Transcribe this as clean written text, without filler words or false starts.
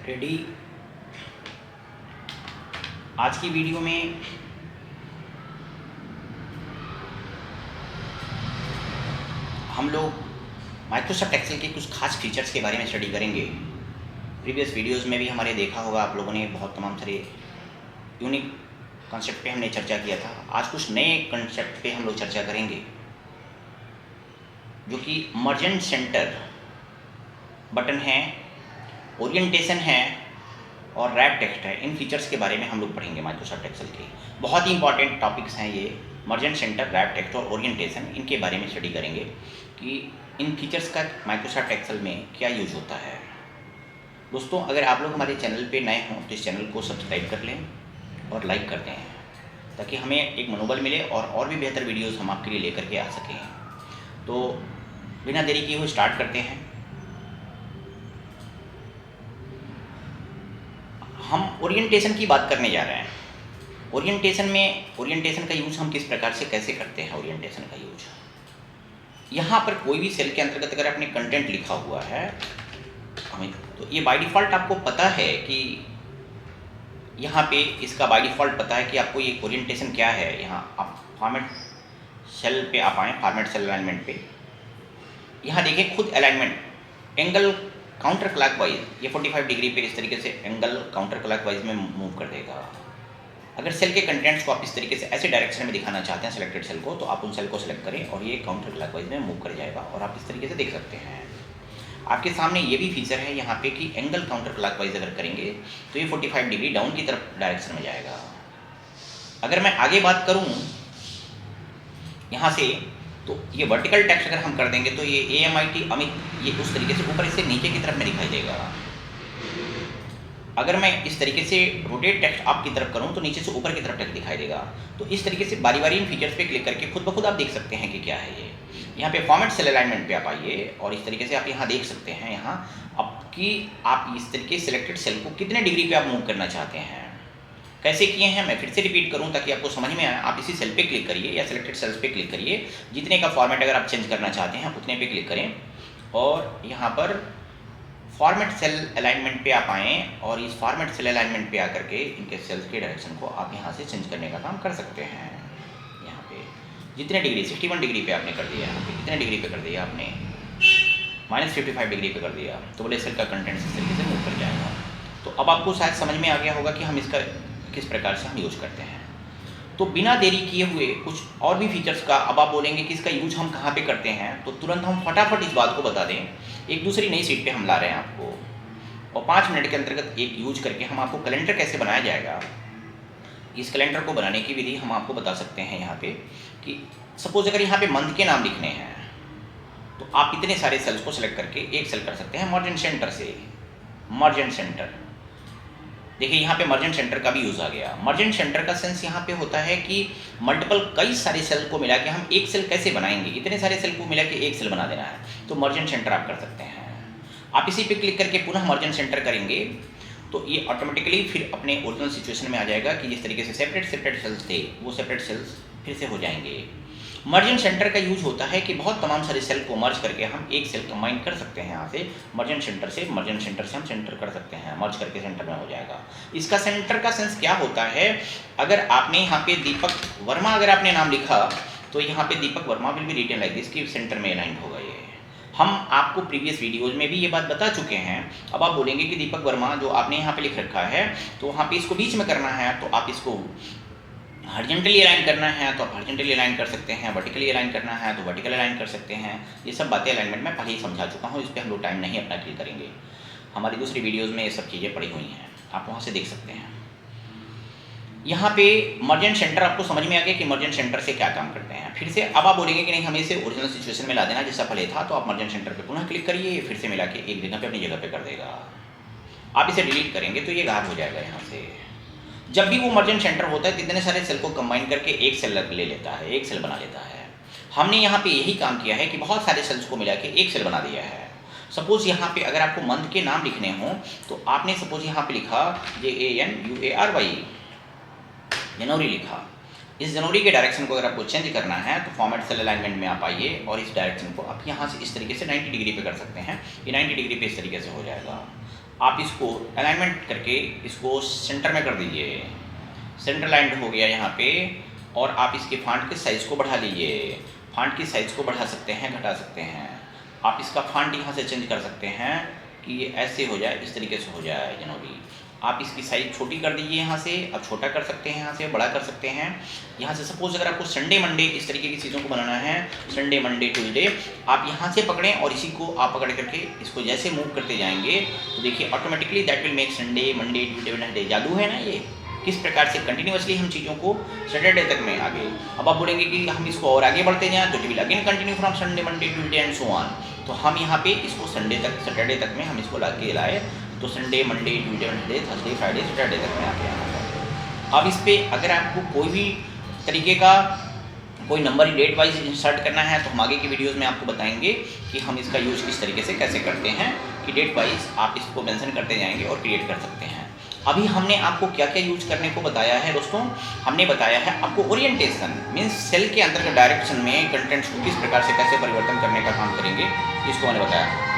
Ready. आज की video में हम लोग माइक्रोसॉफ्ट एक्सेल के कुछ खास फीचर्स के बारे में स्टडी करेंगे। प्रीवियस वीडियोस में भी हमारे देखा होगा आप लोगों ने, बहुत तमाम सारे यूनिक कॉन्सेप्ट पे हमने चर्चा किया था। आज कुछ नए कॉन्सेप्ट पे हम लोग चर्चा करेंगे जो कि मर्जेंट सेंटर बटन है, ओरिएंटेशन है और रैप टेक्स्ट है। इन फीचर्स के बारे में हम लोग पढ़ेंगे माइक्रोसॉफ्ट एक्सेल के। बहुत ही इंपॉर्टेंट टॉपिक्स हैं ये, मर्जेंट सेंटर, रैप टेक्स्ट और ओरिएंटेशन। इनके बारे में स्टडी करेंगे कि इन फीचर्स का माइक्रोसॉफ्ट एक्सेल में क्या यूज होता है। दोस्तों, अगर आप लोग हमारे चैनल पे नए हों तो इस चैनल को सब्सक्राइब कर लें और लाइक कर दें, ताकि हमें एक मनोबल मिले और भी बेहतर वीडियोस हम आपके लिए लेकर के आ सकें। तो बिना देरी किए हुए स्टार्ट करते हैं। हम ओरिएंटेशन की बात करने जा रहे हैं। ओरिएंटेशन का यूज़ हम किस प्रकार से कैसे करते हैं। ओरिएंटेशन का यूज यहाँ पर कोई भी सेल के अंतर्गत अगर आपने कंटेंट लिखा हुआ है हमें, तो ये बाय डिफ़ॉल्ट आपको पता है कि यहाँ पे इसका बाय डिफ़ॉल्ट पता है कि आपको ये ओरिएंटेशन क्या है। यहाँ आप फॉर्मेट सेल पे आप आएँ, फॉर्मेट सेल अलाइनमेंट पे। यहाँ देखें खुद अलाइनमेंट एंगल काउंटर क्लॉकवाइज, ये 45 डिग्री पे इस तरीके से एंगल काउंटर क्लॉकवाइज में मूव कर देगा। अगर सेल के कंटेंट्स को आप इस तरीके से ऐसे डायरेक्शन में दिखाना चाहते हैं सिलेक्टेड सेल को, तो आप उन सेल को सिलेक्ट करें और ये काउंटर क्लॉकवाइज में मूव कर जाएगा और आप इस तरीके से देख सकते हैं। आपके सामने ये भी फीचर है यहाँ पे कि एंगल काउंटर क्लॉकवाइज अगर करेंगे तो ये 45 डिग्री डाउन की तरफ डायरेक्शन में जाएगा। अगर मैं आगे बात करूँ यहाँ से, तो ये वर्टिकल टेक्स्ट अगर हम कर देंगे तो ये AMIT अमित, ये उस तरीके से ऊपर से नीचे की तरफ में दिखाई देगा। अगर मैं इस तरीके से रोटेट टेक्स्ट अप की तरफ करूं तो नीचे से ऊपर की तरफ टेक्स्ट दिखाई देगा। तो इस तरीके से बारी बारी इन फीचर्स पे क्लिक करके खुद ब खुद आप देख सकते हैं कि क्या है ये। यहाँ पे फॉर्मेट सेल अलाइनमेंट पे आप आइए और इस तरीके से आप यहाँ देख सकते हैं यहाँ आपकी आप इस तरीके सिलेक्टेड सेल को कितने डिग्री पे आप मूव करना चाहते हैं, कैसे किए हैं। मैं फिर से रिपीट करूं ताकि आपको समझ में आए। आप इसी सेल पे क्लिक करिए या सिलेक्टेड सेल्स पे क्लिक करिए, जितने का फॉर्मेट अगर आप चेंज करना चाहते हैं उतने पे क्लिक करें और यहाँ पर फॉर्मेट सेल अलाइनमेंट पे आप आएँ और इस फॉर्मेट सेल अलाइनमेंट पे आकर के इनके सेल्स के डायरेक्शन को आप यहाँ से चेंज करने का काम कर सकते हैं। यहाँ पे जितने डिग्री 61 डिग्री पे आपने कर दिया, यहाँ पे कितने डिग्री पे कर दिया आपने, -55 डिग्री पे कर दिया, तो बोले सेल का कंटेंट इस तरीके से मूव कर जाएगा। तो अब आपको शायद समझ में आ गया होगा कि हम इसका किस प्रकार से हम यूज करते हैं। तो बिना देरी किए हुए कुछ और भी फीचर्स का अब आप बोलेंगे कि इसका यूज हम कहाँ पे करते हैं, तो तुरंत हम फटाफट इस बात को बता दें। एक दूसरी नई सीट पे हम ला रहे हैं आपको, और 5 मिनट के अंतर्गत एक यूज करके हम आपको कैलेंडर कैसे बनाया जाएगा, इस कैलेंडर को बनाने की विधि हम आपको बता सकते हैं। यहाँ पे कि सपोज अगर यहाँ पे मंथ के नाम लिखने हैं तो आप इतने सारे सेल्स को सिलेक्ट करके एक सेल कर सकते हैं मर्जेंट सेंटर से। मर्जेंट सेंटर देखिए, यहाँ पे मर्जेंट सेंटर का भी यूज़ आ गया। मर्जेंट सेंटर का सेंस यहाँ पे होता है कि मल्टीपल कई सारे सेल को मिला के हम एक सेल कैसे बनाएंगे, इतने सारे सेल को मिला के एक सेल बना देना है, तो मर्जेंट सेंटर आप कर सकते हैं। आप इसी पे क्लिक करके पुनः मर्जेंट सेंटर करेंगे तो ये ऑटोमेटिकली फिर अपने ओरिजिनल सिचुएशन में आ जाएगा कि जिस तरीके से सेपरेट सेल्स थे वो सेपरेट सेल्स फिर से हो जाएंगे। मर्जेंट सेंटर का यूज होता है कि बहुत तमाम सारे सेल को मर्ज करके हम एक सेल कंबाइन कर सकते हैं। यहाँ से मर्जेंट सेंटर से हम सेंटर कर सकते हैं, मर्ज करके सेंटर में हो जाएगा। इसका सेंटर का सेंस क्या होता है, अगर आपने यहाँ पे दीपक वर्मा अगर आपने नाम लिखा तो यहाँ पे Deepak Verma will be written like this कि सेंटर में अलाइन होगा। ये हम आपको प्रीवियस वीडियोज में भी ये बात बता चुके हैं। अब आप बोलेंगे कि दीपक वर्मा जो आपने यहाँ पे लिख रखा है तो वहाँ पे इसको बीच में करना है, तो आप इसको हॉरिजॉन्टली अलाइन करना है तो आप हॉरिजॉन्टली अलाइन कर सकते हैं, वर्टिकली अलाइन करना है तो वर्टिकल अलाइन कर सकते हैं। ये सब बातें अलाइनमेंट में पहले ही समझा चुका हूँ, इस पर हम लोग टाइम नहीं अपना किल करेंगे। हमारी दूसरी वीडियोज़ में ये सब चीज़ें पड़ी हुई हैं, आप वहाँ से देख सकते हैं। यहाँ पे मर्जेंट सेंटर आपको समझ में आ गया कि मर्जेंट सेंटर से क्या काम करते हैं। फिर से अब आप बोलेंगे कि नहीं हमें इसे ओरिजिनल सिचुएशन में ला देना जैसा पहले था, तो आप मर्जेंट सेंटर पे पुनः क्लिक करिए, फिर से मिला के एक जगह पे अपनी जगह पे कर देगा। आप इसे डिलीट करेंगे तो ये गायब हो जाएगा। यहाँ से जब भी वो मर्जेंट सेंटर होता है कितने सारे सेल को कंबाइन करके एक सेल ले लेता है, एक सेल बना लेता है। हमने यहाँ पे यही काम किया है कि बहुत सारे सेल्स को मिला के एक सेल बना दिया है। सपोज यहाँ पे अगर आपको मंथ के नाम लिखने हों तो आपने सपोज यहाँ पे लिखा JANUARY, जनवरी लिखा। इस जनवरी के डायरेक्शन को अगर आपको चेंज करना है तो फॉर्मेट सेल अलाइनमेंट में आप आइए और इस डायरेक्शन को आप यहाँ से इस तरीके से 90 डिग्री पे कर सकते हैं। ये 90 डिग्री पे इस तरीके से हो जाएगा। आप इसको अलाइनमेंट करके इसको सेंटर में कर दीजिए। सेंटर लाइन हो गया यहाँ पे। और आप इसके फॉन्ट के साइज़ को बढ़ा लीजिए। फॉन्ट की साइज़ को बढ़ा सकते हैं, घटा सकते हैं। आप इसका फॉन्ट यहाँ से चेंज कर सकते हैं कि ये ऐसे हो जाए, इस तरीके से हो जाए जनरली। आप इसकी साइज़ छोटी कर दीजिए यहाँ से, अब छोटा कर सकते हैं, यहाँ से बड़ा कर सकते हैं। यहाँ से सपोज अगर आपको संडे मंडे इस तरीके की चीज़ों को बनाना है, संडे मंडे ट्यूसडे, आप यहाँ से पकड़ें और इसी को आप पकड़ करके इसको जैसे मूव करते जाएंगे तो देखिए automatically that will make Sunday Monday Tuesday Wednesday. जादू है ना ये, किस प्रकार से कंटिन्यूअसली हम चीज़ों को सैटरडे तक में आगे। अब आप बोलेंगे कि हम इसको और आगे बढ़ते जाएं तो it will again continue from Sunday Monday Tuesday and so on. तो हम यहाँ पे इसको संडे तक, सैटरडे तक में हम इसको लाए तो Sunday Monday Tuesday Wednesday Thursday Friday Saturday तक में आके आना है। अब इस पर अगर आपको कोई भी तरीके का कोई नंबर डेट वाइज इंसर्ट करना है तो हम आगे की वीडियोस में आपको बताएंगे कि हम इसका यूज़ किस तरीके से कैसे करते हैं, कि डेट वाइज आप इसको मेंशन करते जाएंगे और क्रिएट कर सकते हैं। अभी हमने आपको क्या क्या यूज करने को बताया है दोस्तों। हमने बताया है आपको ओरिएंटेशन मीन्स सेल के अंदर के डायरेक्शन में कंटेंट्स को किस प्रकार से कैसे परिवर्तन करने का काम करेंगे, इसको मैंने बताया।